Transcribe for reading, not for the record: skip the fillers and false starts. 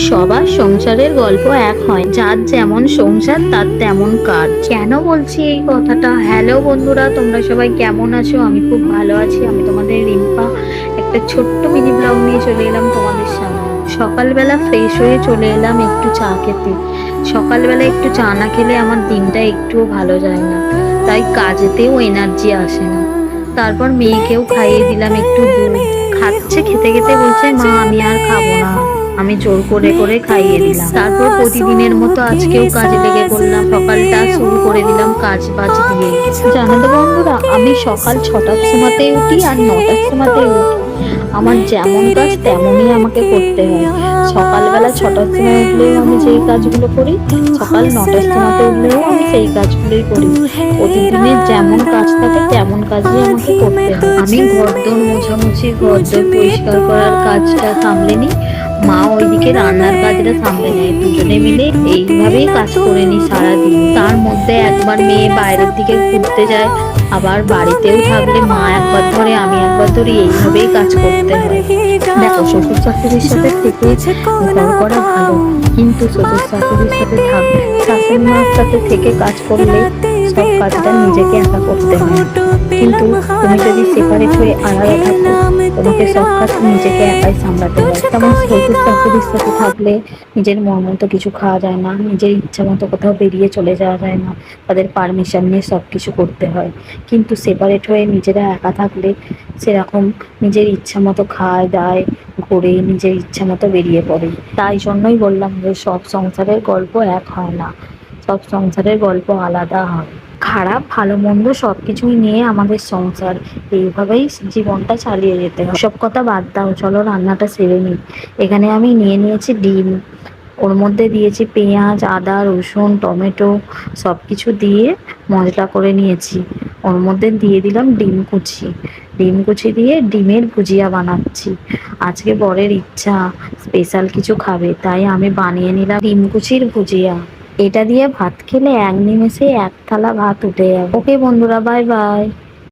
সবার সংসারের গল্প এক হয়, যার যেমন সংসার তার তেমন কাজ। কেন বলছি এই কথাটা? হ্যালো বন্ধুরা, তোমরা সবাই কেমন আছো? আমি খুব ভালো আছি। আমি তোমাদের রিম্পা একটা ছোট্ট মিনি ব্লগ নিয়ে চলে এলাম তোমাদের সামনে। সকালবেলা ফ্রেশ হয়ে চলে এলাম একটু চা খেতে। সকালবেলা একটু চা না খেলে আমার দিনটা একটুও ভালো যায় না, তাই কাজেতেও এনার্জি আসে না। তারপর মেয়েকেও খাইয়ে দিলাম একটু দুধ। খাচ্ছে, খেতে খেতে বলছে, মা আমি আর খাবো না। আমি জোর করে করে খাইয়ে দিলাম। তারপর প্রতিদিনের মতো আজকেও কাজে লেগে পড়লাম। সকালটা শুরু করে দিলাম কাজ বাজ দিয়ে। জানো তো বন্ধুরা, আমি সকাল 6টার সময়তে উঠি আর 9টার সময়তে উঠি। আমার যেমন কাজ তেমনই আমাকে করতে হয়। সকালবেলা 6টার সময় উঠলেও আমি যেই কাজগুলো করি, সকাল 9টার সময়তে উঠলেও আমি সেই কাজগুলোই করি। প্রতিদিনের যেমন কাজ থাকে তেমন কাজই আমাকে করতে হয়। আমি ঘরদোর মোছামুছি, ঘরদোর পরিষ্কার করার কাজটা সামলে নিই, মা ওইদিকে রান্নার কাজটা সামলে নেয়। দুজনে মিলে এইভাবেই কাজ করে নিই সারাদিন। তার মধ্যে একবার মেয়ে বাইরের দিকে ঘুরতে যায়, আবার বাড়িতেও থাকলে মা একবার ধরে আমি একবার ধরি, এইভাবেই কাজ করতে হয়। দেখো, শ্বশুর শাশুড়ির সাথে থেকে ঘর করা ভালো, কিন্তু শ্বশুর শাশুড়ির সাথে শাশুড়ি মার সাথে থেকে কাজ করলে সব কাজটা নিজেকে একা করতে হয়। কিন্তু তুমি যদি সেপারেট হয়ে আলাদা থাকো, তোমাকে সব কাজ নিজেকে একাই সামলাতে হয়। তেমন শ্বশুর শাশুড়ির সাথে থাকলে নিজের মন মতো কিছু খাওয়া যায় না, নিজের ইচ্ছা মতো কোথাও বেরিয়ে চলে যাওয়া যায় না, তাদের পারমিশন নিয়ে সব কিছু করতে হয়। কিন্তু সেপারেট হয়ে নিজেরা একা থাকলে সেরকম নিজের ইচ্ছা মতো খায় দায়, ঘুরে নিজের ইচ্ছা মতো বেরিয়ে পড়ে। তাই জন্যই বললাম যে সব সংসারের গল্প এক হয় না, সব সংসারের গল্প আলাদা হয়। খারাপ ভালো মন্দ সবকিছুই নিয়ে আমাদের সংসার, এইভাবেই জীবনটা চালিয়ে যেতে হয়। সব কথা বাদ দাও, চলো রান্নাটা সেরে নিই। এখানে আমি নিয়ে নিয়েছি ডিম, ওর মধ্যে দিয়েছি পেঁয়াজ, আদা, রসুন, টমেটো সব কিছু দিয়ে মশলা করে নিয়েছি। ওর মধ্যে দিয়ে দিলাম ডিম কুচি। ডিম কুচি দিয়ে ডিমের ভুজিয়া বানাচ্ছি। আজকে বরের ইচ্ছা স্পেশাল কিছু খাবে, তাই আমি বানিয়ে নিলাম ডিম কুচির ভুজিয়া। এটা দিয়ে ভাত খেলে এক নিমেষে এক থালা ভাত উঠে যাবে। ওকে বন্ধুরা, বাই বাই।